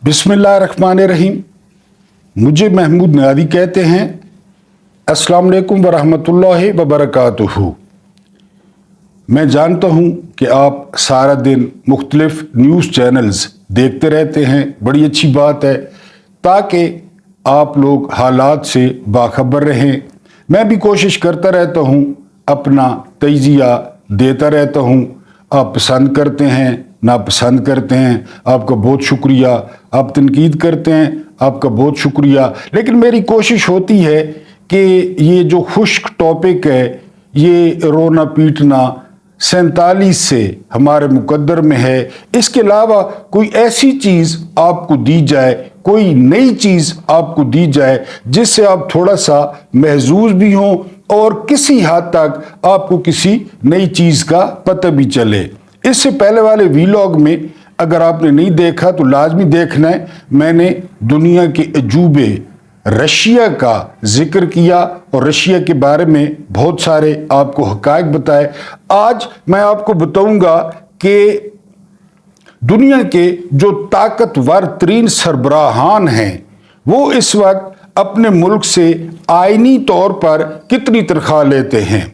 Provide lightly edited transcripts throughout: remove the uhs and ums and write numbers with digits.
बिस्मिल्लाहिर्रहमानिर्रहीम। मुझे महमूद नादी कहते हैं। अस्सलाम वालेकुम वरहमतुल्लाहि वबरकातुहू। मैं जानता हूँ कि आप सारा दिन मुख्तलिफ न्यूज़ चैनल्स देखते रहते हैं, बड़ी अच्छी बात है, ताकि आप लोग हालात से बाखबर रहें। मैं भी कोशिश करता रहता हूँ, अपना तजिया देता रहता हूँ। आप पसंद करते हैं, नापसंद करते हैं, आपका बहुत शुक्रिया। आप तनकीद करते हैं, आपका बहुत शुक्रिया। लेकिन मेरी कोशिश होती है कि ये जो खुश्क टॉपिक है, ये रोना पीटना 47 से हमारे मुकद्दर में है। इसके अलावा कोई ऐसी चीज़ आपको दी जाए, कोई नई चीज़ आपको दी जाए जिससे आप थोड़ा सा महजूज भी हों और किसी हद तक आपको किसी नई चीज़ का पता भी चले। इससे पहले वाले वीलॉग में अगर आपने नहीं देखा तो लाजमी देखना है। मैंने दुनिया के अजूबे रशिया का जिक्र किया और रशिया के बारे में बहुत सारे आपको हक़ाइक़ बताए। आज मैं आपको बताऊंगा कि दुनिया के जो ताकतवर तरीन सरबराहान हैं वो इस वक्त अपने मुल्क से आईनी तौर पर कितनी तनख्वाह लेते हैं।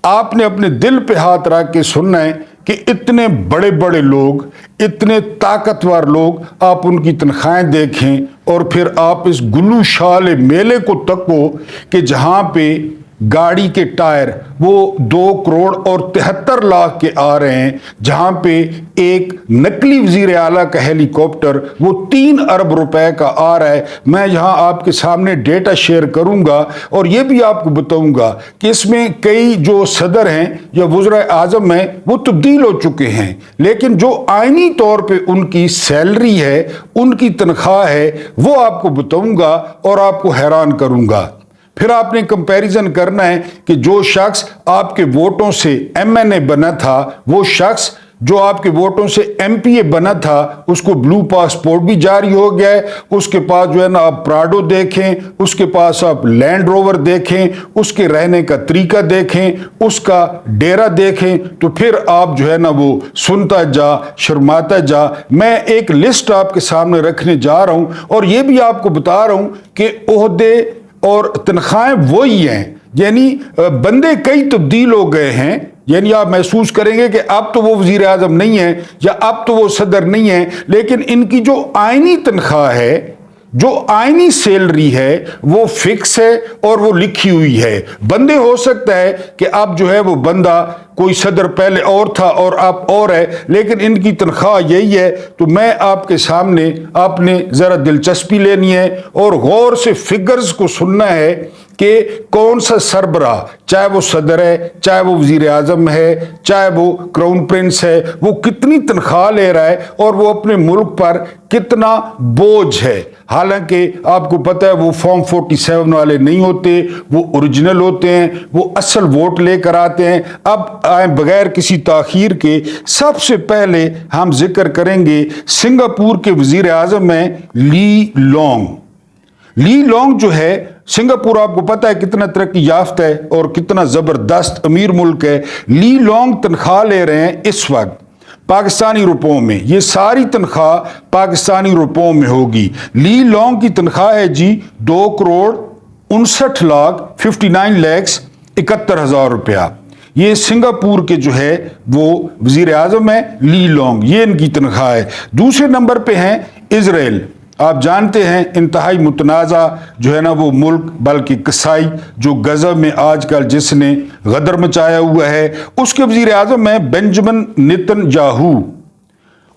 आपने अपने दिल पे हाथ रख के सुनना है कि इतने बड़े बड़े लोग, इतने ताकतवर लोग, आप उनकी तनख्वाहें देखें और फिर आप इस गुल्लू शाले मेले को तको कि जहाँ पे गाड़ी के टायर वो 2 करोड़ और 73 लाख के आ रहे हैं, जहाँ पे एक नकली वज़ीर आला का हेलीकॉप्टर वो 3 अरब रुपए का आ रहा है। मैं यहाँ आपके सामने डेटा शेयर करूँगा और ये भी आपको बताऊँगा कि इसमें कई जो सदर हैं या वज़ीर आज़म हैं वो तब्दील हो चुके हैं, लेकिन जो आईनी तौर पे उनकी सैलरी है, उनकी तनख्वाह है, वो आपको बताऊँगा और आपको हैरान करूँगा। फिर आपने कंपैरिजन करना है कि जो शख्स आपके वोटों से MNA बना था, वो शख्स जो आपके वोटों से MPA बना था, उसको ब्लू पासपोर्ट भी जारी हो गया है। उसके पास जो है ना आप प्राडो देखें, उसके पास आप लैंड रोवर देखें, उसके रहने का तरीका देखें, उसका डेरा देखें, तो फिर आप जो है ना वो सुनता जा, शर्माता जा। मैं एक लिस्ट आपके सामने रखने जा रहा हूं और ये भी आपको बता रहा हूं कि ओहदे और तनख्वाहें वही हैं, यानी बंदे कई तब्दील हो गए हैं। यानी आप महसूस करेंगे कि अब तो वो वज़ीर आज़म नहीं है या अब तो वो सदर नहीं है, लेकिन इनकी जो आईनी तनख्वाह है, जो आईनी सैलरी है, वो फिक्स है और वो लिखी हुई है। बंदे हो सकता है कि अब जो है वो बंदा कोई सदर पहले और था और अब और है, लेकिन इनकी तनख्वाह यही है। तो मैं आपके सामने, आपने ज़रा दिलचस्पी लेनी है और गौर से फिगर्स को सुनना है कि कौन सा सरबरा, चाहे वो सदर है, चाहे वो वज़ीर आज़म है, चाहे वो क्राउन प्रिंस है, वो कितनी तनख्वाह ले रहा है और वो अपने मुल्क पर कितना बोझ है। हालांकि आपको पता है वो फॉर्म 47 वाले नहीं होते, वो ओरिजिनल होते हैं, वो असल वोट लेकर आते हैं। अब आए बगैर किसी ताखीर के सबसे पहले हम जिक्र करेंगे सिंगापुर के वज़ीर आज़म हैं ली लॉन्ग। ली लॉन्ग जो है, सिंगापुर आपको पता है कितना तरक्की याफ्ता है और कितना ज़बरदस्त अमीर मुल्क है। ली लॉन्ग तनख्वाह ले रहे हैं इस वक्त पाकिस्तानी रुपयों में। ये सारी तनख्वाह पाकिस्तानी रुपयों में होगी। ली लॉन्ग की तनख्वाह है जी 2 करोड़ 59 लाख 59 लैक्स 71,000 रुपया। ये सिंगापुर के जो है वो वज़ीर आज़म है ली लॉन्ग, ये इनकी तनख्वाह है। दूसरे नंबर पे हैं इजराइल। आप जानते हैं इंतहाई मुतनाज़ा जो है ना वो मुल्क, बल्कि कसाई जो गज़ा में आजकल जिसने गदर मचाया हुआ है, उसके वज़ीर आज़म है बेंजामिन नेतन्याहू।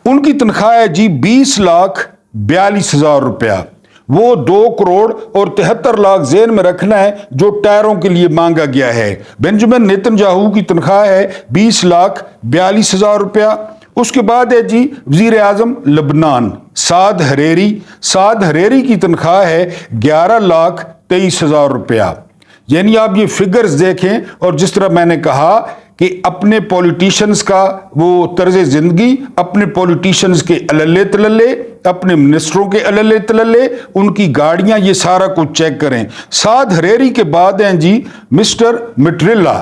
उनकी तनख्वाह है जी 20 लाख 42,000 रुपया। वो 2 करोड़ और 73 लाख ज़हन में रखना है जो टायरों के लिए मांगा गया है। बेंजामिन नेतन्याहू की तनख्वाह है 20 लाख 42,000 रुपया। उसके बाद है जी वज़ीर आज़म लबनान साद हरेरी। साद हरेरी की तनख्वाह है 11 लाख 23,000 रुपया। यानी आप ये फिगर्स देखें और जिस तरह मैंने कहा कि अपने पॉलिटिशियंस का वो तर्ज ज़िंदगी, अपने पॉलिटिशियंस के अलल्ले तलल्ले, अपने मिनिस्टरों के अलल्ले तलल्ले, उनकी गाड़ियां, ये सारा कुछ चेक करें। साद हरेरी के बाद हैं जी मिस्टर मिट्रेला।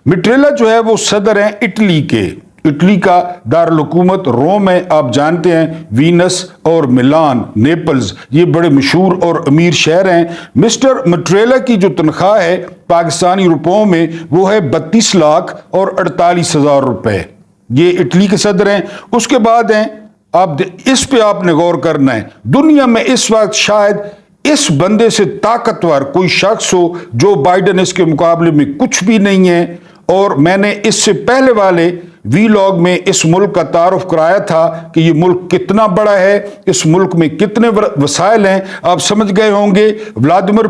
मिट्रेला जो है वो सदर हैं इटली के। इटली का दारुल-हुकूमत रोम है, आप जानते हैं। वीनस और मिलान, नेपल्स, ये बड़े मशहूर और अमीर शहर हैं। मिस्टर मट्रेला की जो तनख्वाह है पाकिस्तानी रुपयों में वो है 32 लाख और 48 हज़ार रुपये। ये इटली के सदर हैं। उसके बाद हैं, आप इस पे आपने गौर करना है, दुनिया में इस वक्त शायद इस बंदे से ताकतवर कोई शख्स हो। जो बाइडन इसके मुकाबले में कुछ भी नहीं है। और मैंने इससे पहले वाले वीलॉग में इस मुल्क का तारुफ कराया था कि ये मुल्क कितना बड़ा है, इस मुल्क में कितने वसाइल हैं। आप समझ गए होंगे। व्लादिमीर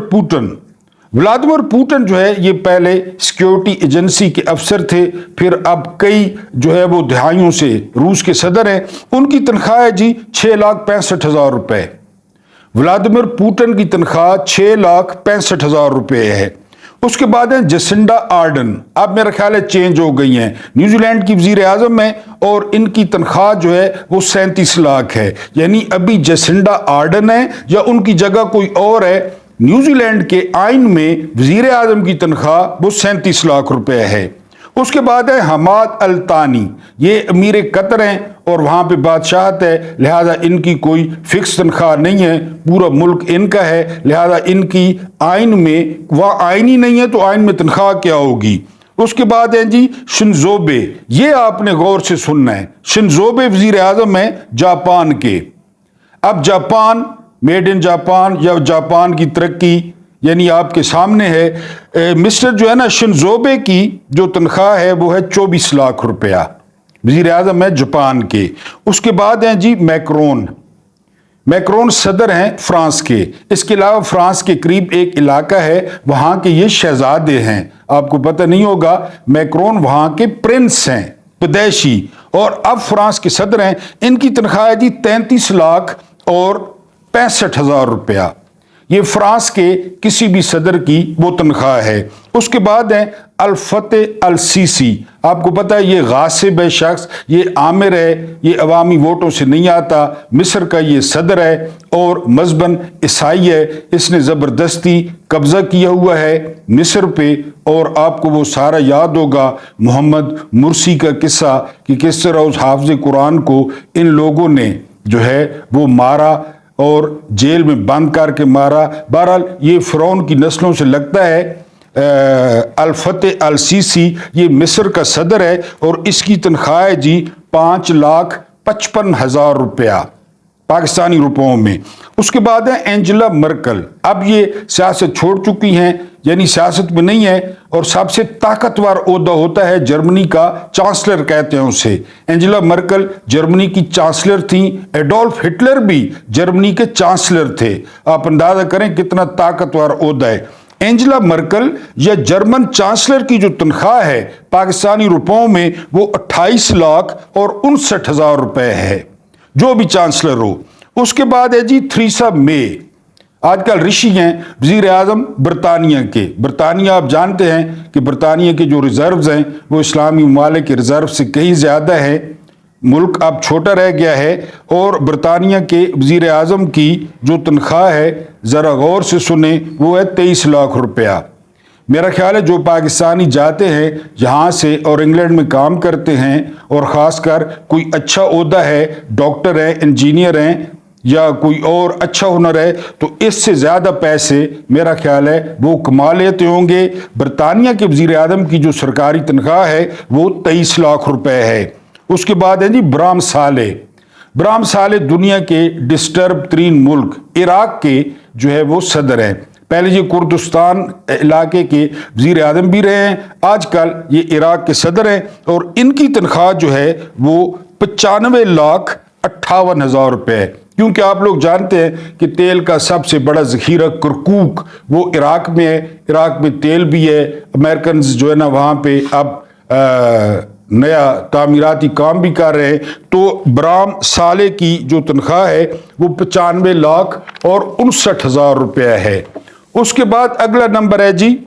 पुतिन जो है ये पहले सिक्योरिटी एजेंसी के अफसर थे, फिर अब कई जो है वो दहाइयों से रूस के सदर हैं। उनकी तनख्वाह है जी 6,65,000 रुपये। व्लादिमीर पुतिन की तनख्वाह 6,65,000 रुपये है। उसके बाद है जसिंडा आर्डन, अब मेरा ख्याल है चेंज हो गई हैं, न्यूजीलैंड की वजीर आजम है और इनकी तनख्वाह जो है वो 37 लाख है। यानी अभी जसिंडा आर्डन है या उनकी जगह कोई और है। न्यूजीलैंड के आइन में वजीर आजम की तनख्वाह वो 37 लाख रुपए है। उसके बाद है हमाद अल तानी, ये अमीर कतर हैं और वहाँ पे बादशाहत है, लिहाजा इनकी कोई फिक्स तनख्वाह नहीं है, पूरा मुल्क इनका है, लिहाजा इनकी आइन में वह आइन ही नहीं है तो आइन में तनख्वाह क्या होगी। उसके बाद है जी शिंजोबे, ये आपने गौर से सुनना है। शिंजोबे वजीर आजम है जापान के। अब जापान, मेड इन जापान या जापान की तरक्की यानी आपके सामने है। मिस्टर जो है ना शिंजोबे की जो तनख्वाह है वो है 24 लाख रुपया, वजीर आजम है जापान के। उसके बाद हैं जी मैक्रोन सदर हैं फ्रांस के। इसके अलावा फ्रांस के करीब एक इलाका है, वहाँ के ये शहजादे हैं। आपको पता नहीं होगा, मैक्रोन वहाँ के प्रिंस हैं, पैदाइशी, और अब फ्रांस के सदर हैं। इनकी तनख्वाह है जी 33 लाख और 65 हज़ार रुपया। ये फ्रांस के किसी भी सदर की वो तनख्वाह है। उसके बाद है अल फतेह अल सीसी, आपको पता है ये गासिब है शख्स, ये आमिर है, ये अवामी वोटों से नहीं आता। मिस्र का ये सदर है और मजहबन ईसाई है। इसने ज़बरदस्ती कब्जा किया हुआ है मिस्र पे। और आपको वो सारा याद होगा मोहम्मद मुर्सी का किस्सा कि किस तरह उस हाफिज कुरान को इन लोगों ने जो है वो मारा और जेल में बंद करके मारा। बहरहाल ये फ़िरौन की नस्लों से लगता है। अल फतेह अल सीसी ये मिस्र का सदर है और इसकी तनख्वाह है जी 5,55,000 रुपया पाकिस्तानी रुपयों में। उसके बाद है एंजेला मर्कल, अब ये सियासत छोड़ चुकी हैं, यानी सियासत में नहीं है। और सबसे ताकतवर ओहदा होता है जर्मनी का चांसलर कहते हैं उसे। एंजेला मर्कल जर्मनी की चांसलर थी, एडोल्फ हिटलर भी जर्मनी के चांसलर थे। आप अंदाजा करें कितना ताकतवर ओहदा है। एंजेला मर्कल या जर्मन चांसलर की जो तनख्वाह है पाकिस्तानी रुपयों में वो 28 लाख और 59 हज़ार रुपये है, जो भी चांसलर हो। उसके बाद है जी थ्रीसा मे, आजकल ऋषि हैं वजीर आजम बरतानिया के। बरतानिया आप जानते हैं कि बरतानिया के जो रिजर्व्स हैं वो इस्लामी ममालिक के रिजर्व से कहीं ज़्यादा है। मुल्क अब छोटा रह गया है। और बरतानिया के वजीर आजम की जो तनख्वाह है ज़रा गौर से सुने, वो है 23 लाख रुपया। मेरा ख्याल है जो पाकिस्तानी जाते हैं यहाँ से और इंग्लैंड में काम करते हैं और ख़ासकर कोई अच्छा ओहदा है, डॉक्टर हैं, इंजीनियर हैं या कोई और अच्छा हुनर है, तो इससे ज़्यादा पैसे मेरा ख्याल है वो कमा लेते होंगे। बरतानिया के वज़ीर आज़म की जो सरकारी तनख्वाह है वो 23 लाख रुपए है। उसके बाद है जी ब्राह्म साले दुनिया के डिस्टर्ब तरीन मुल्क इराक के जो है वो सदर हैं। पहले ये कुर्दिस्तान इलाके के वज़ीर आज़म भी रहे हैं, आजकल ये इराक के सदर हैं। और इनकी तनख्वाह जो है वो 95,58,000 रुपये है। क्योंकि आप लोग जानते हैं कि तेल का सबसे बड़ा ज़ख़ीरा करकूक वो इराक में है। इराक में तेल भी है। अमेरिकन जो है ना वहाँ पे अब नया तामीराती काम भी कर रहे हैं। तो ब्राह्म साले की जो तनख्वाह है वो 95,59,000 रुपये है। उसके बाद अगला नंबर है जी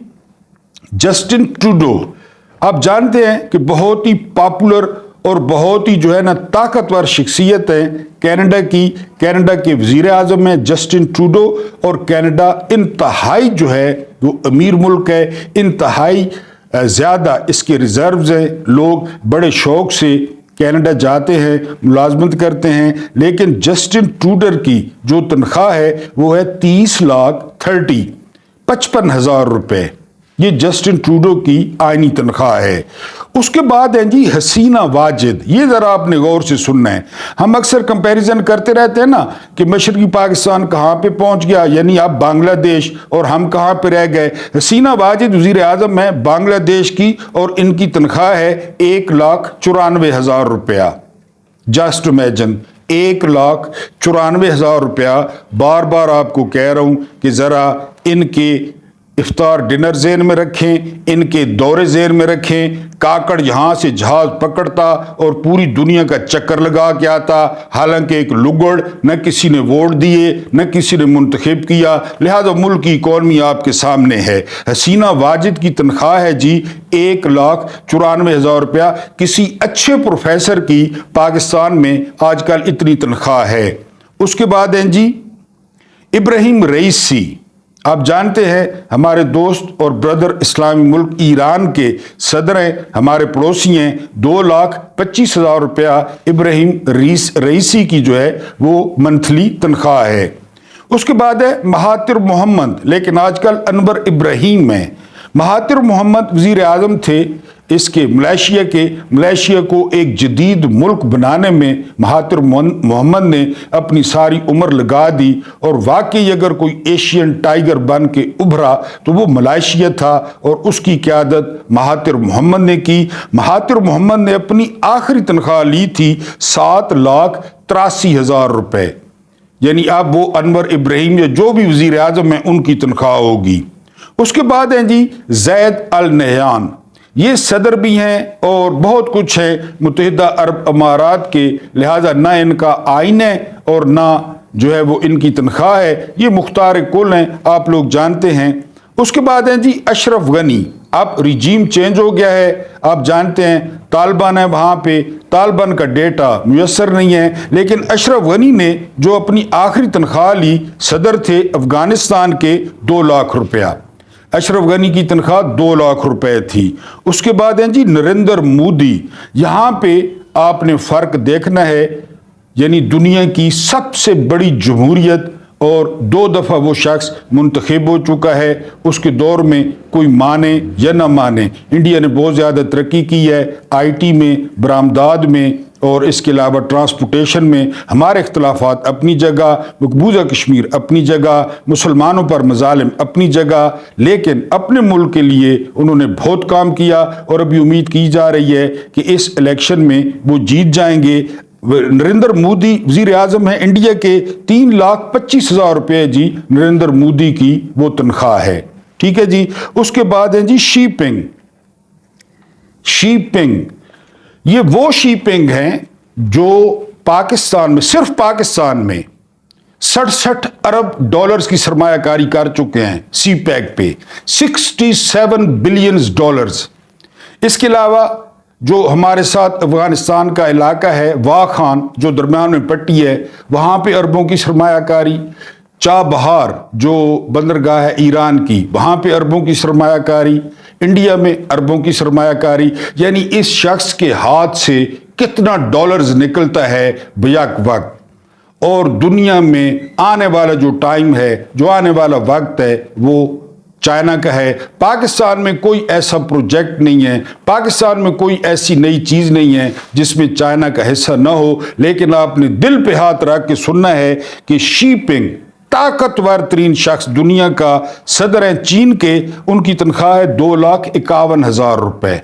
जस्टिन ट्रूडो। आप जानते हैं कि बहुत ही पॉपुलर और बहुत ही जो है ना ताकतवर शख्सियत है कनाडा के वज़ीर आज़म हैं जस्टिन ट्रूडो। और कनाडा इंतहाई जो है वो अमीर मुल्क है, इंतहाई ज़्यादा इसके रिजर्व्स हैं। लोग बड़े शौक से कनाडा जाते हैं, मुलाजमत करते हैं, लेकिन जस्टिन ट्रूडो की जो तनख्वाह है वो है 30,55,000 रुपए। ये जस्टिन ट्रूडो की आईनी तनख्वाह है। उसके बाद है जी हसीना वाजिद। ये ज़रा आपने गौर से सुनना है। हम अक्सर कंपैरिजन करते रहते हैं ना कि मशरकी पाकिस्तान कहाँ पे पहुँच गया, यानी आप बांग्लादेश, और हम कहाँ पे रह गए। हसीना वाजिद वज़ीर आज़म है बांग्लादेश की और इनकी तनख्वाह है 1,94,000 रुपया। जस्ट इमेजिन, 1,94,000 रुपया। बार बार आपको कह रहा हूँ कि ज़रा इनके इफ्तार डिनर ज़हन में रखें, इनके दौरे ज़हन में रखें। काकड़ यहाँ से जहाज पकड़ता और पूरी दुनिया का चक्कर लगा के आता, हालांकि एक लुगड़, न किसी ने वोट दिए न किसी ने मुंतखब किया, लिहाजा मुल्क की इकॉनमी आपके सामने है। हसीना वाजिद की तनख्वाह है जी 1,94,000 रुपया। किसी अच्छे प्रोफेसर की पाकिस्तान में आजकल इतनी तनख्वाह है। उसके बाद हैं जी इब्राहिम रईसी। आप जानते हैं हमारे दोस्त और ब्रदर इस्लामी मुल्क ईरान के सदर हैं, हमारे पड़ोसी हैं। 2,25,000 रुपया इब्राहिम रईसी की जो है वो मंथली तनख्वाह है। उसके बाद है महातिर मोहम्मद, लेकिन आजकल अनवर इब्राहिम है। महातिर मोहम्मद वज़ीर आज़म थे इसके मलेशिया को एक जदीद मुल्क बनाने में महातिर मोहम्मद ने अपनी सारी उम्र लगा दी, और वाकई अगर कोई एशियन टाइगर बन के उभरा तो वो मलेशिया था, और उसकी क़यादत महातिर मोहम्मद ने की। महातिर मोहम्मद ने अपनी आखिरी तनख्वाह ली थी 7,83,000 रुपये, यानी अब वो अनवर इब्राहिम या जो भी वज़ीर आज़म है उनकी तनख्वाह होगी। उसके बाद हैं जी ज़ैद अल नहयान। ये सदर भी हैं और बहुत कुछ है मुत्तहिदा अरब अमारात के, लिहाजा ना इनका आइन है और ना जो है वो इनकी तनख्वाह है। ये मुख्तार कुल हैं, आप लोग जानते हैं। उसके बाद हैं जी अशरफ गनी। अब रिजीम चेंज हो गया है, आप जानते हैं तालिबान है वहाँ पे, तालिबान का डेटा मुयसर नहीं है, लेकिन अशरफ गनी ने जो अपनी आखिरी तनख्वाह ली, सदर थे अफगानिस्तान के, 2 लाख रुपया। अशरफ गनी की तनख्वाह 2 लाख रुपए थी। उसके बाद हैं जी नरेंद्र मोदी। यहाँ पे आपने फ़र्क देखना है, यानी दुनिया की सबसे बड़ी जमहूरियत, और 2 दफ़ा वो शख्स मुंतखब हो चुका है। उसके दौर में कोई माने या ना माने, इंडिया ने बहुत ज़्यादा तरक्की की है IT में, बरामदाद में, और इसके अलावा ट्रांसपोर्टेशन में। हमारे इख्तलाफात अपनी जगह, मकबूजा कश्मीर अपनी जगह, मुसलमानों पर मजालिम अपनी जगह, लेकिन अपने मुल्क के लिए उन्होंने बहुत काम किया, और अभी उम्मीद की जा रही है कि इस इलेक्शन में वो जीत जाएंगे। नरेंद्र मोदी वज़ीर आज़म है इंडिया के, 3,25,000 रुपये जी नरेंद्र मोदी की वो तनख्वाह है। ठीक है जी। उसके बाद है जी शीपिंग। ये वो शीपिंग हैं जो पाकिस्तान में, सिर्फ पाकिस्तान में 67 अरब डॉलर्स की सरमायाकारी कर चुके हैं सी पैक पे, 67 बिलियन डॉलर्स। इसके अलावा जो हमारे साथ अफगानिस्तान का इलाका है, वाह खान जो दरमियान में पट्टी है, वहाँ पे अरबों की सरमायाकारी। चाबहार जो बंदरगाह है ईरान की, वहाँ पे अरबों की सरमायाकारी। इंडिया में अरबों की सरमायाकारी। यानी इस शख्स के हाथ से कितना डॉलर्स निकलता है बेयक वक्त। और दुनिया में आने वाला जो टाइम है, जो आने वाला वक्त है, वो चाइना का है। पाकिस्तान में कोई ऐसा प्रोजेक्ट नहीं है, पाकिस्तान में कोई ऐसी नई चीज़ नहीं है जिसमें चाइना का हिस्सा ना हो। लेकिन आपने दिल पे हाथ रख के सुनना है कि शीपिंग ताकतवर तरीन शख्स दुनिया का सदर है चीन के, उनकी तनख्वाह है 2,51,000 रुपए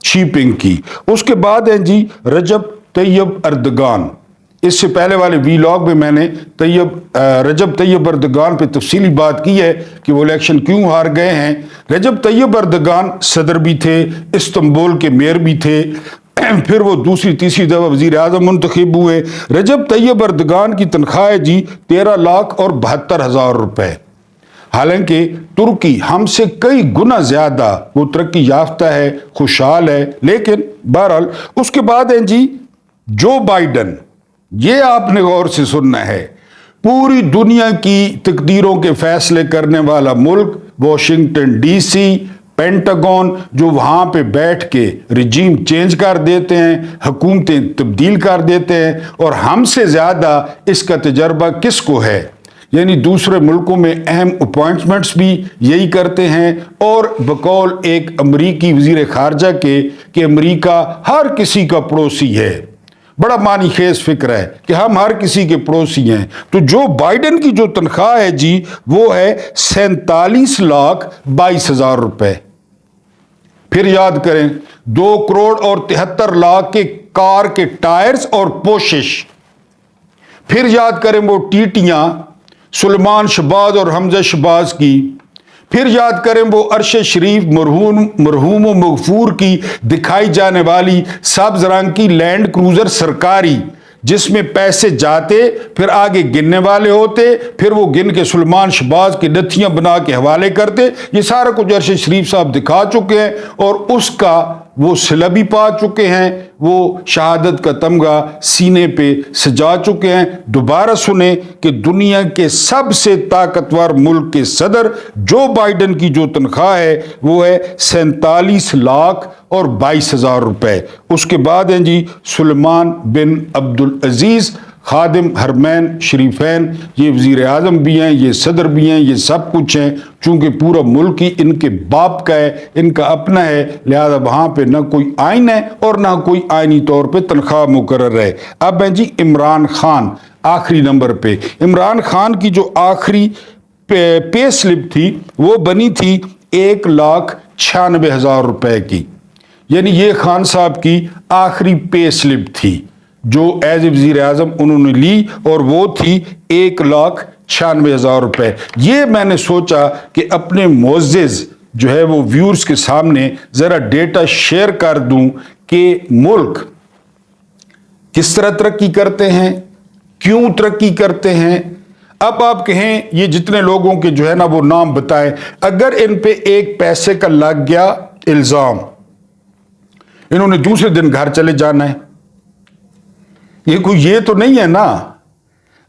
शीपिंग की। उसके बाद हैं जी रजब तैयब अर्दगान। इससे पहले वाले वीलॉग में मैंने रजब तैयब अर्दगान पे तफसीली बात की है कि वो इलेक्शन क्यों हार गए हैं। रजब तैयब अर्दगान सदर भी थे, इस्तांबुल के मेयर भी थे, फिर वो दूसरी तीसरी दफ़ा वज़ीर आज़म मुंतखब हुए। रजब तैयब अर्दगान की तनख्वाह है जी 13,72,000 रुपए। हालांकि तुर्की हमसे कई गुना ज़्यादा वो तरक्की याफ्ता है, खुशहाल है, लेकिन बहरहाल। उसके बाद हैं जी जो बाइडन। ये आपने गौर से सुनना है, पूरी दुनिया की तकदीरों के फैसले करने वाला मुल्क, वाशिंगटन DC, पेंटागन जो वहाँ पे बैठ के रिजीम चेंज कर देते हैं, हुकूमतें तब्दील कर देते हैं, और हमसे ज़्यादा इसका तजर्बा किसको है? यानी दूसरे मुल्कों में अहम अपॉइंटमेंट्स भी यही करते हैं, और बकौल एक अमरीकी वज़ीर ख़ारजा के कि अमरीका हर किसी का पड़ोसी है। बड़ा मानी खेज फिक्र है कि हम हर किसी के पड़ोसी हैं। तो जो बाइडेन की जो तनख्वाह है जी, वो है 47,22,000 रुपए। फिर याद करें, 2 करोड़ और 73 लाख के कार के टायर्स और पोशिश। फिर याद करें वो टीटियां सुलेमान शहबाज और हमजा शहबाज की। फिर याद करें वो अरश शरीफ मरहूम मगफूर की दिखाई जाने वाली सब्ज रंग की लैंड क्रूजर सरकारी, जिसमें पैसे जाते फिर आगे गिनने वाले होते, फिर वो गिन के सुलेमान शहबाज की नथियां बना के हवाले करते। ये सारा कुछ अरश शरीफ साहब दिखा चुके हैं, और उसका वो सिला भी पा चुके हैं, वो शहादत का तमगा सीने पे सजा चुके हैं। दोबारा सुने कि दुनिया के सबसे ताकतवर मुल्क के सदर जो बाइडेन की जो तनख्वाह है वो है 47,22,000 रुपए। उसके बाद हैं जी सुलेमान बिन अब्दुल अजीज खादिम हरमैन शरीफैन, ये वज़ीर आज़म भी हैं, ये सदर भी हैं, ये सब कुछ हैं। चूंकि पूरा मुल्क ही इनके बाप का है, इनका अपना है, लिहाजा वहाँ पे ना कोई आइन है और ना कोई आइनी तौर पे तनख्वाह मुकर्रर है। अब हैं जी इमरान खान आखिरी नंबर पे। इमरान खान की जो आखिरी पे स्लिप थी वो बनी थी 1,96,000 रुपए की, यानी ये खान साहब की आखिरी पे स्लिप थी जो एज ए वज़ीर आज़म उन्होंने ली, और वो थी 1,96,000 रुपए। ये मैंने सोचा कि अपने मोअज़्ज़िज़ जो है वो व्यूअर्स के सामने ज़रा डेटा शेयर कर दूं कि मुल्क किस तरह तरक्की करते हैं, क्यों तरक्की करते हैं। अब आप कहें ये जितने लोगों के जो है ना वो नाम बताएं, अगर इन पे एक पैसे का लग गया इल्ज़ाम, इन्होंने दूसरे दिन घर चले जाना है। ये तो नहीं है ना।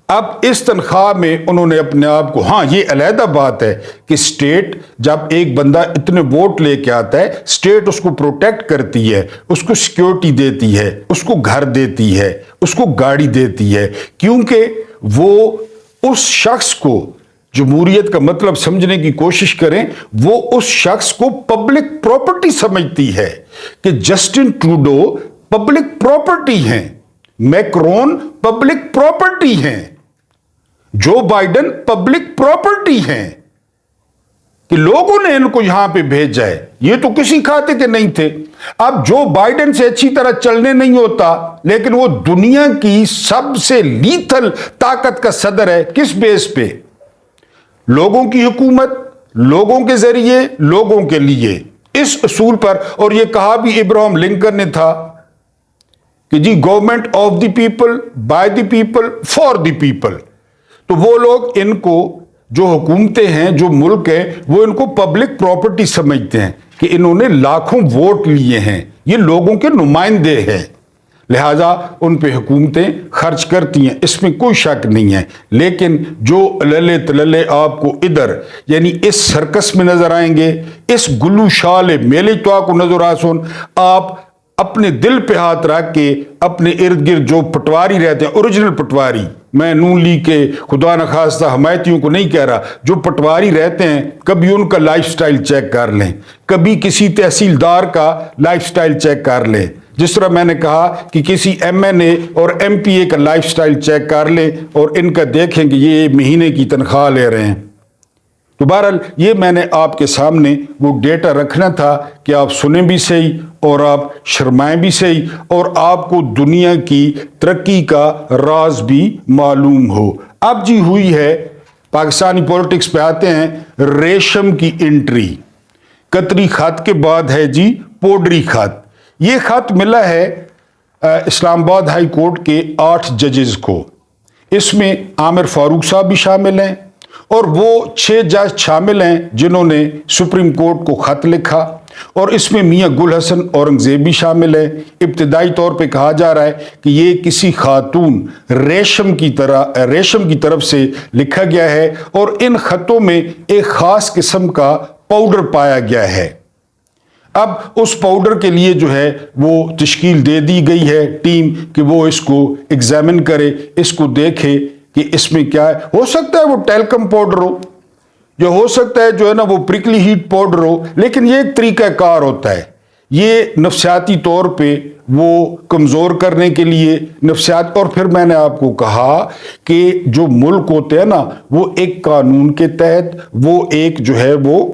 अब इस तनख्वाह में उन्होंने अपने आप को, हाँ ये अलहदा बात है कि स्टेट जब एक बंदा इतने वोट लेके आता है, स्टेट उसको प्रोटेक्ट करती है, उसको सिक्योरिटी देती है, उसको घर देती है, उसको गाड़ी देती है, क्योंकि वो उस शख्स को, जमहूरियत का मतलब समझने की कोशिश करें, वो उस शख्स को पब्लिक प्रॉपर्टी समझती है कि जस्टिन ट्रूडो पब्लिक प्रॉपर्टी हैं, मैक्रोन पब्लिक प्रॉपर्टी हैं, जो बाइडेन पब्लिक प्रॉपर्टी हैं, कि लोगों ने इनको यहां पे भेजा है। ये तो किसी खाते के नहीं थे। अब जो बाइडेन से अच्छी तरह चलने नहीं होता, लेकिन वो दुनिया की सबसे लीथल ताकत का सदर है। किस बेस पे? लोगों की हुकूमत, लोगों के जरिए, लोगों के लिए, इस असूल पर। और ये कहा भी इब्राहिम लिंकन ने था कि जी government of the people, by the people, for the people. तो वो लोग इनको, जो हुकूमतें हैं, जो मुल्क है, वो इनको पब्लिक प्रॉपर्टी समझते हैं कि इन्होंने लाखों वोट लिए हैं, ये लोगों के नुमाइंदे हैं, लिहाजा उन पे हुकूमतें खर्च करती हैं, इसमें कोई शक नहीं है। लेकिन जो लले तलले आपको इधर यानी इस सर्कस में नजर आएंगे, इस गुल्लू शाले मेले तो आपको नजर आ सुन, आप अपने दिल पे हाथ रख के अपने इर्द गिर्द जो पटवारी रहते हैं, ओरिजिनल पटवारी, मैं नून लीग के खुदा न खास्ता हमायतियों को नहीं कह रहा, जो पटवारी रहते हैं, कभी उनका लाइफस्टाइल चेक कर लें, कभी किसी तहसीलदार का लाइफस्टाइल चेक कर लें। जिस तरह मैंने कहा कि किसी एमएनए और एमपीए का लाइफस्टाइल चेक कर लें और इनका देखें कि ये महीने की तनख्वाह ले रहे हैं। तो बहरहाल ये मैंने आपके सामने वो डेटा रखना था कि आप सुने भी सही और आप शर्माएं भी सही, और आपको दुनिया की तरक्की का राज भी मालूम हो। अब जी हुई है, पाकिस्तानी पॉलिटिक्स पे आते हैं, रेशम की एंट्री। कतरी खत के बाद है जी पोडरी खत। ये खत मिला है इस्लामाबाद हाई कोर्ट के 8 जजेस को। इसमें आमिर फारूक साहब भी शामिल हैं और वो 6 जज शामिल हैं जिन्होंने सुप्रीम कोर्ट को खत लिखा, और इसमें मियां गुल हसन औरंगजेब भी शामिल है। इब्तदाई तौर पे कहा जा रहा है कि ये किसी खातून रेशम की तरफ से लिखा गया है, और इन खतों में एक खास किस्म का पाउडर पाया गया है। اب اس پاؤڈر کے لیے جو ہے وہ تشکیل دے دی گئی ہے ٹیم کہ وہ اس کو ایگزامن کرے، اس کو دیکھے کہ اس میں کیا ہے. ہو سکتا ہے وہ ٹیلکم پاؤڈر ہو، جو ہو سکتا ہے جو ہے نا وہ پرکلی ہیٹ پاؤڈر ہو، لیکن یہ ایک طریقہ کار ہوتا ہے. یہ نفسیاتی طور پہ وہ کمزور کرنے کے لیے نفسیات. اور پھر میں نے آپ کو کہا کہ جو ملک ہوتے ہیں نا وہ ایک قانون کے تحت، وہ ایک جو ہے وہ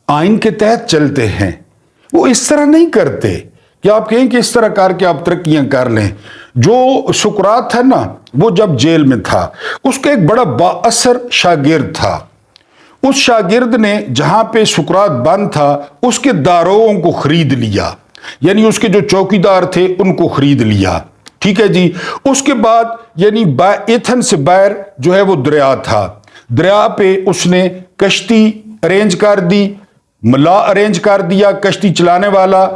آئین کے تحت چلتے ہیں. وہ اس طرح نہیں کرتے کہ آپ کہیں کہ اس طرح کر کے آپ ترقیاں کر لیں. جو سقراط ہے نا وہ جب جیل میں تھا، اس کا ایک بڑا با اثر شاگرد تھا. اس شاگرد نے جہاں پہ سقراط بند تھا اس کے داروغوں کو خرید لیا، یعنی اس کے جو چوکیدار تھے ان کو خرید لیا. ٹھیک ہے جی. اس کے بعد یعنی ایتھن سے باہر جو ہے وہ دریا تھا، دریا پہ اس نے کشتی ارینج کر دی، ملا ارینج کر دیا، کشتی چلانے والا.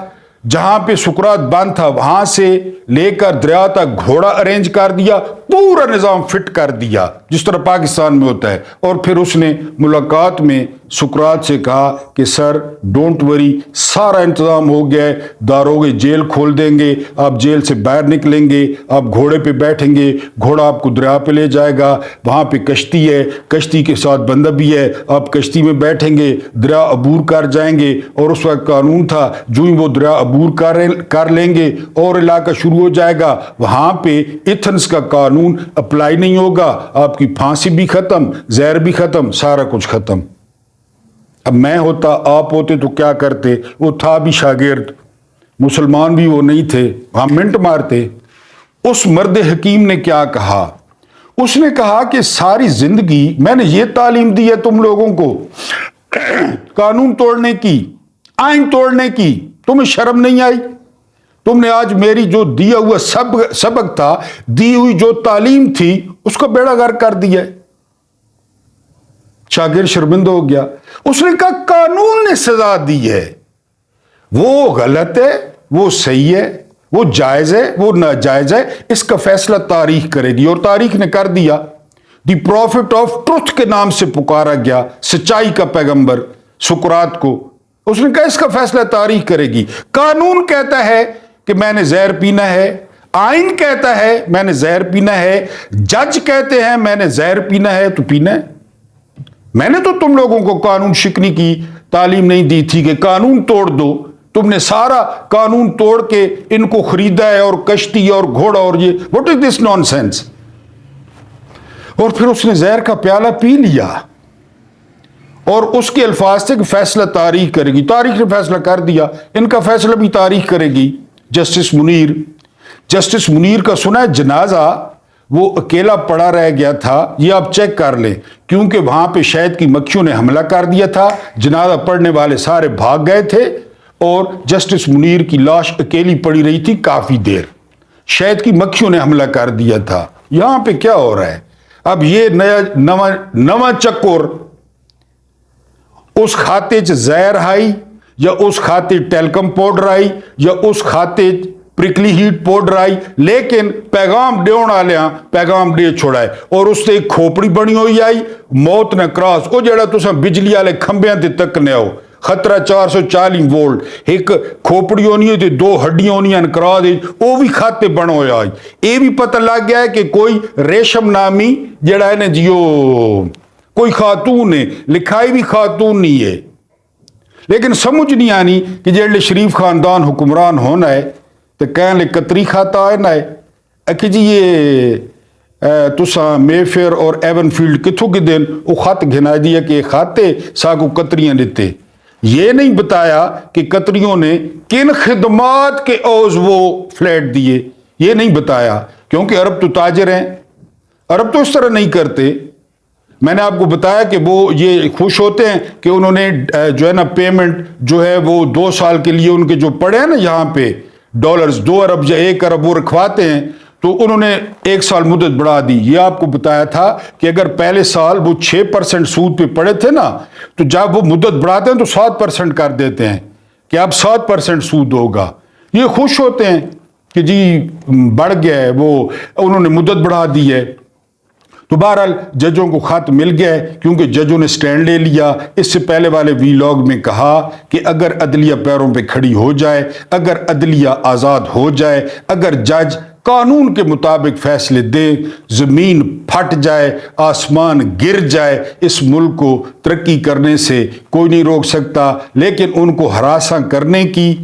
جہاں پہ سقراط بند تھا وہاں سے لے کر دریا تک گھوڑا ارینج کر دیا، پورا نظام فٹ کر دیا جس طرح پاکستان میں ہوتا ہے. اور پھر اس نے ملاقات میں سقراط سے کہا کہ سر ڈونٹ وری، سارا انتظام ہو گیا ہے، داروغے جیل کھول دیں گے، آپ جیل سے باہر نکلیں گے، آپ گھوڑے پہ بیٹھیں گے، گھوڑا آپ کو دریا پہ لے جائے گا، وہاں پہ کشتی ہے، کشتی کے ساتھ بندہ بھی ہے، آپ کشتی میں بیٹھیں گے، دریا عبور کر جائیں گے. اور اس وقت قانون تھا جو ہی وہ دریا عبور کر لیں گے اور علاقہ شروع ہو جائے گا، وہاں پہ ایتھنز کا قانون اپلائی نہیں ہوگا، آپ کی پھانسی بھی ختم، زہر بھی ختم، سارا کچھ ختم. اب میں ہوتا، آپ ہوتے تو کیا کرتے؟ وہ تھا بھی شاگرد، مسلمان بھی وہ نہیں تھے، ہم منٹ مارتے. اس مرد حکیم نے کیا کہا؟ اس نے کہا کہ ساری زندگی میں نے یہ تعلیم دی ہے تم لوگوں کو قانون توڑنے کی، آئین توڑنے کی، تمہیں شرم نہیں آئی؟ تم نے آج میری جو دیا ہوا سبق تھا، دی ہوئی جو تعلیم تھی، اس کو بیڑا غرق کر دیا. شاگرد شرمندہ ہو گیا. اس نے کہا قانون نے سزا دی ہے، وہ غلط ہے، وہ صحیح ہے، وہ جائز ہے، وہ ناجائز ہے، اس کا فیصلہ تاریخ کرے گی. اور تاریخ نے کر دیا. دی پروفٹ آف ٹروتھ کے نام سے پکارا گیا، سچائی کا پیغمبر سقراط کو. اس نے کہا اس کا فیصلہ تاریخ کرے گی. قانون کہتا ہے کہ میں نے زہر پینا ہے، آئین کہتا ہے میں نے زہر پینا ہے، جج کہتے ہیں میں نے زہر پینا ہے تو پینا ہے. میں نے تو تم لوگوں کو قانون شکنی کی تعلیم نہیں دی تھی کہ قانون توڑ دو. تم نے سارا قانون توڑ کے ان کو خریدا ہے، اور کشتی اور گھوڑا اور یہ what is this naan sense. اور پھر اس نے زہر کا پیالہ پی لیا اور اس کے الفاظ تھے کہ فیصلہ تاریخ کرے گی. تاریخ نے فیصلہ کر دیا، ان کا فیصلہ بھی تاریخ کرے گی. جسٹس منیر کا سنا ہے جنازہ وہ اکیلا پڑا رہ گیا تھا. یہ آپ چیک کر لیں، کیونکہ وہاں پہ شہد کی مکھیوں نے حملہ کر دیا تھا، جنازہ پڑھنے والے سارے بھاگ گئے تھے اور جسٹس منیر کی لاش اکیلی پڑی رہی تھی کافی دیر. شہد کی مکھیوں نے حملہ کر دیا تھا. یہاں پہ کیا ہو رہا ہے؟ اب یہ نواں چکر، اس کھاتے چ زہر آئی یا اس کھاتے ٹیلکم پاؤڈر آئی یا اس کھاتے پرکلی ہیٹ پاؤڈر آئی، لیکن پیغام ڈیون آلیاں پیغام ڈے چھوڑائے. اور اس سے ایک کھوپڑی بنی ہوئی آئی، موت نہ کراس. وہ جڑا تساں بجلی والے کھمبیاں تے تکنے ہو، خطرہ 440 وولٹ، ایک کھوپڑی ہونی ہے تے دو ہڈیاں ہونیاں کرا دے، وہ بھی کھاتے بن ہوئے آئی. یہ بھی پتہ لگ گیا ہے کہ کوئی ریشم نامی جڑا ہے نا جیو کوئی خاتون ہے، لکھائی بھی خاتون نہیں ہے. لیکن سمجھ نہیں آنی کہ جڑے شریف خاندان حکمران ہونا ہے تو کہنے لے قطری کھاتا ہے نا ہے کہ جی یہ تساں مے فیئر اور ایون فیلڈ کتھوں کے دن وہ خط گھنا دیا کہ کھاتے ساکو قطریاں لیتے. یہ نہیں بتایا کہ قطریوں نے کن خدمات کے عوض وہ فلیٹ دیے، یہ نہیں بتایا، کیونکہ عرب تو تاجر ہیں، عرب تو اس طرح نہیں کرتے. میں نے آپ کو بتایا کہ وہ یہ خوش ہوتے ہیں کہ انہوں نے جو ہے نا پیمنٹ جو ہے وہ 2 سال کے لیے ان کے جو پڑے ہیں نا یہاں پہ ڈالرز 2 ارب یا 1 ارب وہ رکھواتے ہیں، تو انہوں نے 1 سال مدت بڑھا دی. یہ آپ کو بتایا تھا کہ اگر پہلے سال وہ 6% سود پہ پڑے تھے نا، تو جب وہ مدت بڑھاتے ہیں تو 7% کر دیتے ہیں کہ اب 7% سود ہوگا. یہ خوش ہوتے ہیں کہ جی بڑھ گیا ہے، وہ انہوں نے مدت بڑھا دی ہے. تو بہرحال ججوں کو خط مل گیا ہے، کیونکہ ججوں نے سٹینڈ لے لیا۔ اس سے پہلے والے ویلاگ میں کہا کہ اگر عدلیہ پیروں پہ کھڑی ہو جائے، اگر عدلیہ آزاد ہو جائے، اگر جج قانون کے مطابق فیصلے دیں، زمین پھٹ جائے، آسمان گر جائے، اس ملک کو ترقی کرنے سے کوئی نہیں روک سکتا۔ لیکن ان کو ہراساں کرنے کی،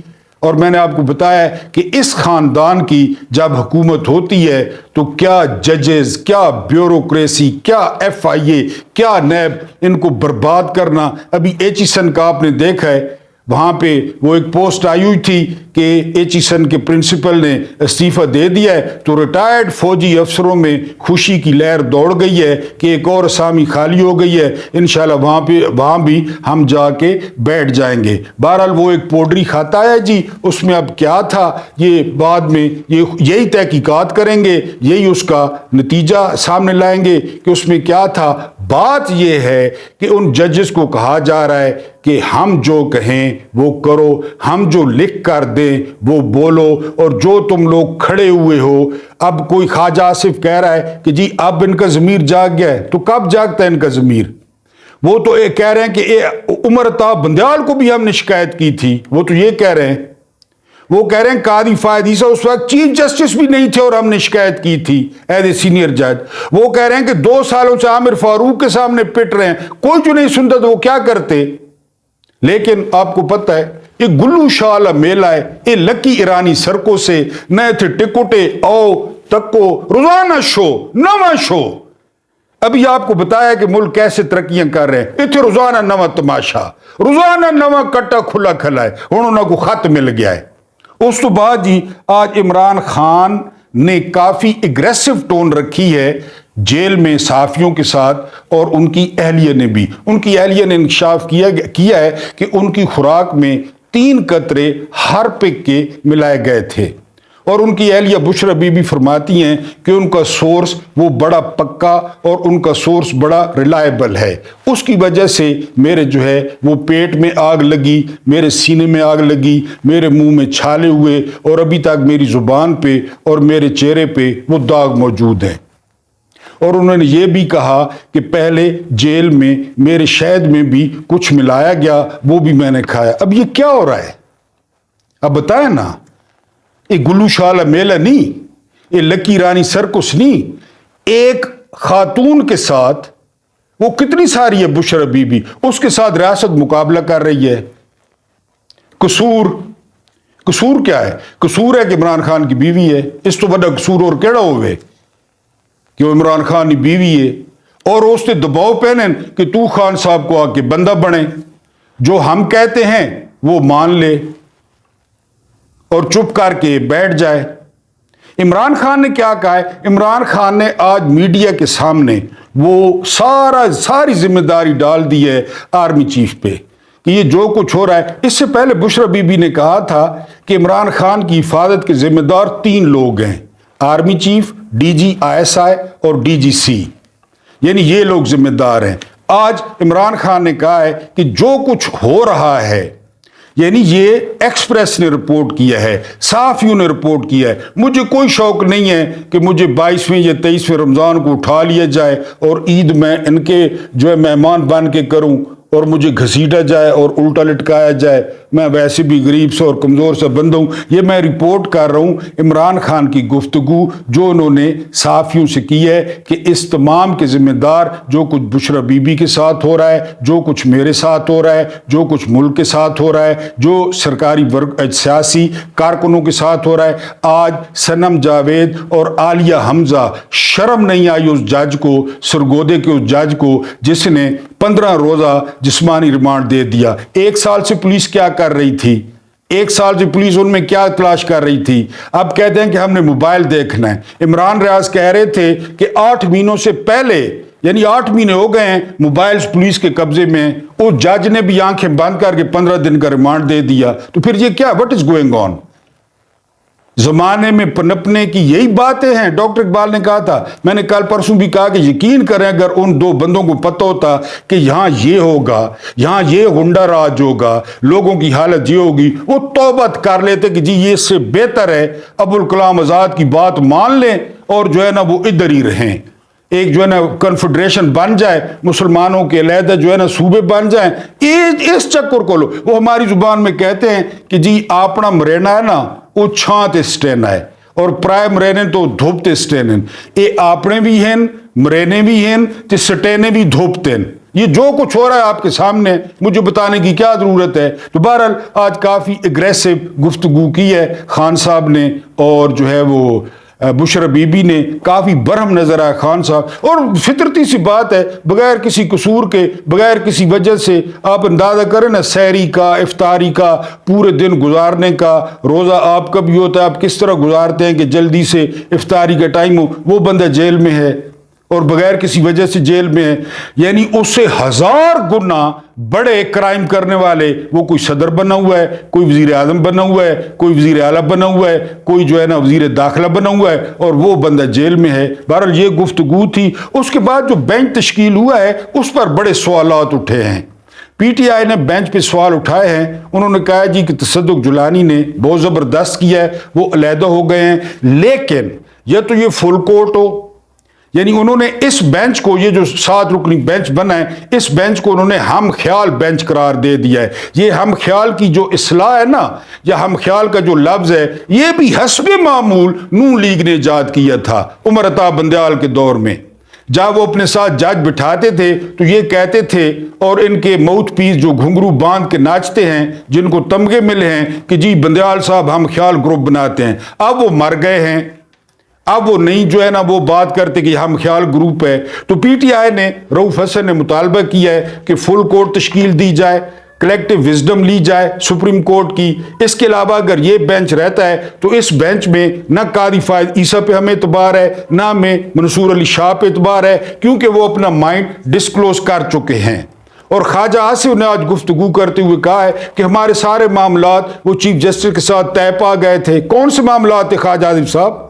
اور میں نے آپ کو بتایا کہ اس خاندان کی جب حکومت ہوتی ہے تو کیا ججز، کیا بیوروکریسی، کیا ایف آئی اے، کیا نیب، ان کو برباد کرنا۔ ابھی ایچیسن کا آپ نے دیکھا ہے، وہاں پہ وہ ایک پوسٹ آئی ہوئی تھی کہ ایچیسن کے پرنسپل نے استعفیٰ دے دیا ہے، تو ریٹائرڈ فوجی افسروں میں خوشی کی لہر دوڑ گئی ہے کہ ایک اور اسامی خالی ہو گئی ہے، انشاءاللہ وہاں بھی ہم جا کے بیٹھ جائیں گے۔ بہرحال وہ ایک پوڈری خط آیا جی، اس میں اب کیا تھا یہ بعد میں یہی تحقیقات کریں گے، یہی اس کا نتیجہ سامنے لائیں گے کہ اس میں کیا تھا۔ بات یہ ہے کہ ان ججز کو کہا جا رہا ہے کہ ہم جو کہیں وہ کرو، ہم جو لکھ کر دیں وہ بولو، اور جو تم لوگ کھڑے ہوئے ہو، اب کوئی خواجہ آصف کہہ رہا ہے کہ جی اب ان کا ضمیر جاگ گیا ہے، تو کب جاگتا ہے ان کا ضمیر؟ وہ تو کہہ رہے ہیں کہ عمر طاہر بندیال کو بھی ہم نے شکایت کی تھی، وہ تو یہ کہہ رہے ہیں، وہ کہہ رہے ہیں قاضی فائد عیسیٰ اس وقت چیف جسٹس بھی نہیں تھے اور ہم نے شکایت کی تھی ایز اے سینئر جج۔ وہ کہہ رہے ہیں کہ 2 سالوں سے عامر فاروق کے سامنے پٹ رہے ہیں، کوئی جو نہیں سنتا تو وہ کیا کرتے۔ لیکن آپ کو پتہ ہے یہ گلو شالا میلہ ہے، یہ لکی ایرانی سڑکوں سے نئے تھے ٹکوٹے او تکو روزانہ شو نواں شو۔ ابھی آپ کو بتایا کہ ملک کیسے ترقیاں کر رہے ہیں، اتنے روزانہ نواں تماشا، روزانہ نواں کٹا کھلا کھلا ہے، انہوں کو خط مل گیا ہے۔ اس تو بعد جی آج عمران خان نے کافی اگریسو ٹون رکھی ہے جیل میں صحافیوں کے ساتھ، اور ان کی اہلیہ نے بھی، ان کی اہلیہ نے انکشاف کیا ہے کہ ان کی خوراک میں 3 قطرے ہارپک کے ملائے گئے تھے، اور ان کی اہلیہ بشرا بی بی فرماتی ہیں کہ ان کا سورس وہ بڑا پکا اور ان کا سورس بڑا ریلائبل ہے، اس کی وجہ سے میرے جو ہے وہ پیٹ میں آگ لگی، میرے سینے میں آگ لگی، میرے منہ میں چھالے ہوئے، اور ابھی تک میری زبان پہ اور میرے چہرے پہ وہ داغ موجود ہیں۔ اور انہوں نے یہ بھی کہا کہ پہلے جیل میں میرے شہد میں بھی کچھ ملایا گیا، وہ بھی میں نے کھایا۔ اب یہ کیا ہو رہا ہے؟ اب بتائیں نا، یہ گلو شالا میلہ نہیں، یہ لکی رانی سرکس نہیں، ایک خاتون کے ساتھ وہ کتنی ساری ہے بشرا بی بی، اس کے ساتھ ریاست مقابلہ کر رہی ہے۔ قصور کیا ہے؟ قصور ہے کہ عمران خان کی بیوی ہے، اس تو بڑا قصور اور کیڑا ہوئے کہ وہ عمران خان کی بیوی ہے، اور اس نے دباؤ پہنے کہ تو خان صاحب کو آ کے بندہ بنے، جو ہم کہتے ہیں وہ مان لے اور چپ کر کے بیٹھ جائے۔ عمران خان نے کیا کہا ہے؟ عمران خان نے آج میڈیا کے سامنے وہ ساری ذمہ داری ڈال دی ہے آرمی چیف پہ کہ یہ جو کچھ ہو رہا ہے۔ اس سے پہلے بشرا بی بی نے کہا تھا کہ عمران خان کی حفاظت کے ذمہ دار 3 لوگ ہیں، army chief, D G ISI اور ڈی جی سی، یعنی یہ لوگ ذمہ دار ہیں۔ آج عمران خان نے کہا ہے کہ جو کچھ ہو رہا ہے، یعنی یہ ایکسپریس نے رپورٹ کیا ہے، صحافیوں نے رپورٹ کیا ہے، مجھے کوئی شوق نہیں ہے کہ مجھے 22ویں یا 23ویں رمضان کو اٹھا لیا جائے اور عید میں ان کے جو ہے مہمان بن کے کروں اور مجھے گھسیٹا جائے اور الٹا لٹکایا جائے، میں ویسے بھی غریب سے اور کمزور سے بندہ ہوں۔ یہ میں رپورٹ کر رہا ہوں عمران خان کی گفتگو جو انہوں نے صحافیوں سے کی ہے کہ اس تمام کے ذمہ دار جو کچھ بشرا بی بی کے ساتھ ہو رہا ہے، جو کچھ میرے ساتھ ہو رہا ہے، جو کچھ ملک کے ساتھ ہو رہا ہے، جو سرکاری سیاسی کارکنوں کے ساتھ ہو رہا ہے۔ آج سنم جاوید اور عالیہ حمزہ، شرم نہیں آئی اس جج کو، سرگودے کے اس جج کو جس نے 15 روزہ جسمانی ریمانڈ دے دیا۔ 1 سال سے پولیس کیا کر رہی تھی؟ 1 سال سے پولیس ان میں کیا تلاش کر رہی تھی؟ اب کہتے ہیں کہ ہم نے موبائل دیکھنا ہے۔ عمران ریاض کہہ رہے تھے کہ 8 مہینوں سے پہلے، یعنی 8 مہینے ہو گئے ہیں موبائل پولیس کے قبضے میں، وہ جج نے بھی آنکھیں بند کر کے 15 دن کا ریمانڈ دے دیا۔ تو پھر یہ کیا؟ What is going on? زمانے میں پنپنے کی یہی باتیں ہیں۔ ڈاکٹر اقبال نے کہا تھا، میں نے کل پرسوں بھی کہا کہ یقین کریں اگر ان 2 بندوں کو پتہ ہوتا کہ یہاں یہ ہوگا، یہاں یہ غنڈہ راج ہوگا، لوگوں کی حالت یہ ہوگی، وہ توبت کر لیتے کہ جی یہ اس سے بہتر ہے ابوالکلام آزاد کی بات مان لیں اور جو ہے نا وہ ادھر ہی رہیں۔ ایک جو ہے نا کنفیڈریشن بن جائے, مسلمانوں کے علیحدہ جو ہے نا صوبے بن جائیں, اس چکر کو لو. وہ ہماری زبان میں کہتے ہیں کہ جی اپنا مرینا ہے نا وہ چھانتے سٹینا ہے, اور پرائے مرینے تو دھوپتے سٹینے. یہ اپنے بھی ہیں مرینے بھی ہیں تے سٹینے بھی دھوپتے ہیں. یہ جو کچھ ہو رہا ہے آپ کے سامنے مجھے بتانے کی کیا ضرورت ہے. تو بہرحال آج کافی اگریسو گفتگو کی ہے خان صاحب نے, اور جو ہے وہ بشرا بی بی نے کافی برہم نظر آیا خان صاحب. اور فطرتی سی بات ہے, بغیر کسی قصور کے, بغیر کسی وجہ سے آپ اندازہ کریں نا سحری کا, افطاری کا, پورے دن گزارنے کا, روزہ آپ کا بھی ہوتا ہے, آپ کس طرح گزارتے ہیں کہ جلدی سے افطاری کا ٹائم ہو. وہ بندہ جیل میں ہے اور بغیر کسی وجہ سے جیل میں ہے, یعنی اس سے 1000 گنا بڑے کرائم کرنے والے, وہ کوئی صدر بنا ہوا ہے, کوئی وزیر اعظم بنا ہوا ہے, کوئی وزیر اعلیٰ بنا ہوا ہے, کوئی جو ہے نا وزیر داخلہ بنا ہوا ہے, اور وہ بندہ جیل میں ہے. بہرحال یہ گفتگو تھی. اس کے بعد جو بینچ تشکیل ہوا ہے اس پر بڑے سوالات اٹھے ہیں. پی ٹی آئی نے بینچ پہ سوال اٹھائے ہیں. انہوں نے کہا جی کہ تصدق جولانی نے بہت زبردست کیا ہے, وہ علیحدہ ہو گئے ہیں, لیکن یہ تو یہ فل کورٹ ہو, یعنی انہوں نے اس بینچ کو, یہ جو 7 رکنی بینچ بنا ہے, اس بینچ کو انہوں نے ہم خیال بینچ قرار دے دیا ہے. یہ ہم خیال کی جو اصلاح ہے نا, یا ہم خیال کا جو لفظ ہے, یہ بھی حسب معمول نون لیگ نے ایجاد کیا تھا عمر عطا بندیال کے دور میں. جب وہ اپنے ساتھ جج بٹھاتے تھے تو یہ کہتے تھے, اور ان کے ماؤتھ پیس جو گھنگرو باندھ کے ناچتے ہیں, جن کو تمغے ملے ہیں کہ جی بندیال صاحب ہم خیال گروپ بناتے ہیں, اب وہ مر گئے ہیں, اب وہ نہیں جو ہے نا وہ بات کرتے کہ ہم خیال گروپ ہے. تو پی ٹی آئی نے, رؤف حسن نے مطالبہ کیا ہے کہ فل کورٹ تشکیل دی جائے, کلیکٹو وزڈم لی جائے سپریم کورٹ کی. اس کے علاوہ اگر یہ بینچ رہتا ہے تو اس بینچ میں نہ قاضی فائز عیسیٰ پہ ہمیں اعتبار ہے, نہ ہمیں منصور علی شاہ پہ اعتبار ہے, کیونکہ وہ اپنا مائنڈ ڈسکلوز کر چکے ہیں. اور خواجہ آصف نے آج گفتگو کرتے ہوئے کہا ہے کہ ہمارے سارے معاملات وہ چیف جسٹس کے ساتھ طے پا گئے تھے. کون سے معاملات تھے خواجہ آصف صاحب؟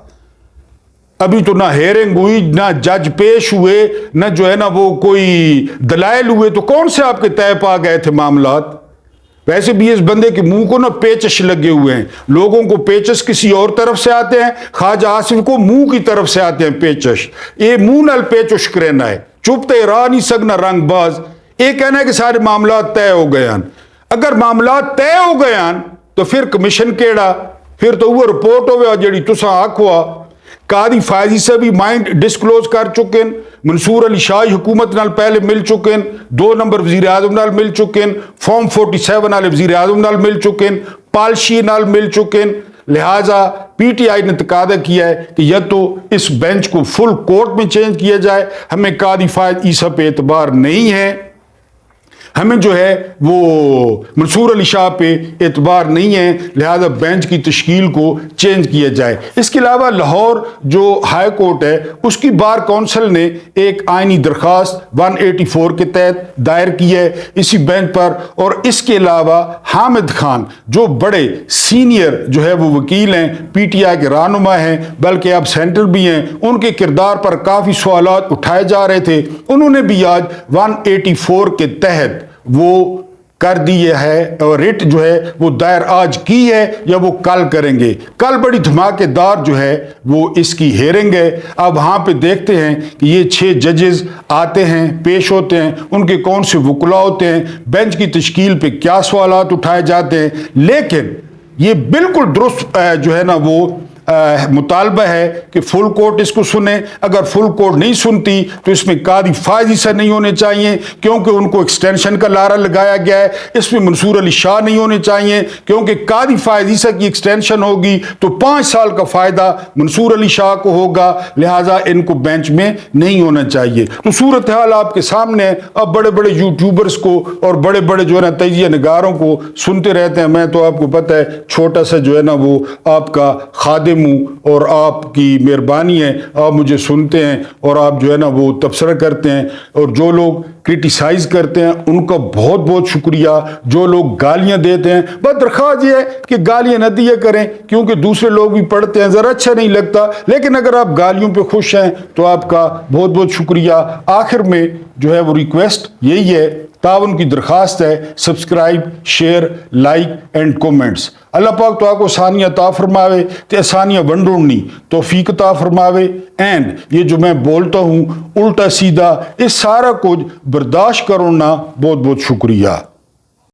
ابھی تو نہ ہیئرنگ ہوئی, نہ جج پیش ہوئے, نہ جو ہے نا وہ کوئی دلائل ہوئے, تو کون سے آپ کے طے پا گئے تھے معاملات؟ ویسے بھی اس بندے کے منہ کو نا پیچش لگے ہوئے ہیں. لوگوں کو پیچش کسی اور طرف سے آتے ہیں, خواجہ آصف کو منہ کی طرف سے آتے ہیں پیچش. یہ منہ نال پیچش کرنا ہے, چپتے راہ نہیں سکنا رنگ باز. یہ کہنا ہے کہ سارے معاملات طے ہو گئے ہیں. اگر معاملات طے ہو گئے ہیں تو پھر کمیشن کیڑا, پھر تو وہ رپورٹ ہوئے جیڑی تساں آکھوا. قاضی فائزی سے بھی مائنڈ ڈسکلوز کر چکے ہیں, منصور علی شاہ حکومت نال پہلے مل چکے ہیں, 2 نمبر وزیر اعظم نال مل چکے ہیں, فارم 47 والے وزیر اعظم نال مل چکے ہیں, پالشی نال مل چکے ہیں. لہٰذا پی ٹی آئی نے تقاضا کیا ہے کہ یا تو اس بینچ کو فل کورٹ میں چینج کیا جائے, ہمیں قاضی فائز عیسیٰ پہ اعتبار نہیں ہے, ہمیں جو ہے وہ منصور علی شاہ پہ اعتبار نہیں ہے, لہذا بینچ کی تشکیل کو چینج کیا جائے. اس کے علاوہ لاہور جو ہائی کورٹ ہے اس کی بار کونسل نے ایک آئینی درخواست 184 کے تحت دائر کی ہے اسی بینچ پر. اور اس کے علاوہ حامد خان جو بڑے سینئر جو ہے وہ وکیل ہیں, پی ٹی آئی کے رہنما ہیں, بلکہ اب سینٹر بھی ہیں, ان کے کردار پر کافی سوالات اٹھائے جا رہے تھے. انہوں نے بھی آج 184 کے تحت وہ کر دی ہے, اور ریٹ جو ہے وہ دائر آج کی ہے یا وہ کل کریں گے. کل بڑی دھماکے دار جو ہے وہ اس کی ہیئرنگ ہے. اب وہاں پہ دیکھتے ہیں کہ یہ 6 ججز آتے ہیں, پیش ہوتے ہیں, ان کے کون سے وکلا ہوتے ہیں, بینچ کی تشکیل پہ کیا سوالات اٹھائے جاتے ہیں. لیکن یہ بالکل درست جو ہے نا وہ مطالبہ ہے کہ فل کورٹ اس کو سنے. اگر فل کورٹ نہیں سنتی تو اس میں قاضی فائز عیسیٰ نہیں ہونے چاہیے کیونکہ ان کو ایکسٹینشن کا لارا لگایا گیا ہے. اس میں منصور علی شاہ نہیں ہونے چاہیے کیونکہ قاضی فائز عیسیٰ کی ایکسٹینشن ہوگی تو 5 سال کا فائدہ منصور علی شاہ کو ہوگا, لہٰذا ان کو بینچ میں نہیں ہونا چاہیے. تو صورتحال آپ کے سامنے ہے. اب بڑے بڑے یوٹیوبرز کو اور بڑے بڑے جو ہے نا تجزیہ نگاروں کو سنتے رہتے ہیں. میں تو آپ کو پتہ ہے چھوٹا سا جو ہے نا وہ آپ کا خادم ہوں, اور آپ کی مہربانی ہے, آپ مجھے سنتے ہیں اور آپ جو ہے نا وہ تبصرہ کرتے ہیں. اور جو لوگ کرٹیسائز کرتے ہیں ان کا بہت بہت شکریہ. جو لوگ گالیاں دیتے ہیں, بس درخواست یہ ہے کہ گالیاں نہ دیا کریں کیونکہ دوسرے لوگ بھی پڑھتے ہیں, ذرا اچھا نہیں لگتا. لیکن اگر آپ گالیوں پہ خوش ہیں تو آپ کا بہت بہت شکریہ. آخر میں جو ہے وہ ریکویسٹ یہی ہے تعاون کی درخواست ہے، subscribe, share, like and comments. Allah پاک تو آپ کو آسانیاں عطا فرماوے، تے آسانیاں ونڈونی توفیق عطا فرماوے، اینڈ یہ جو میں بولتا ہوں الٹا سیدھا اس سارا کچھ برداشت کرنا بہت بہت شکریہ۔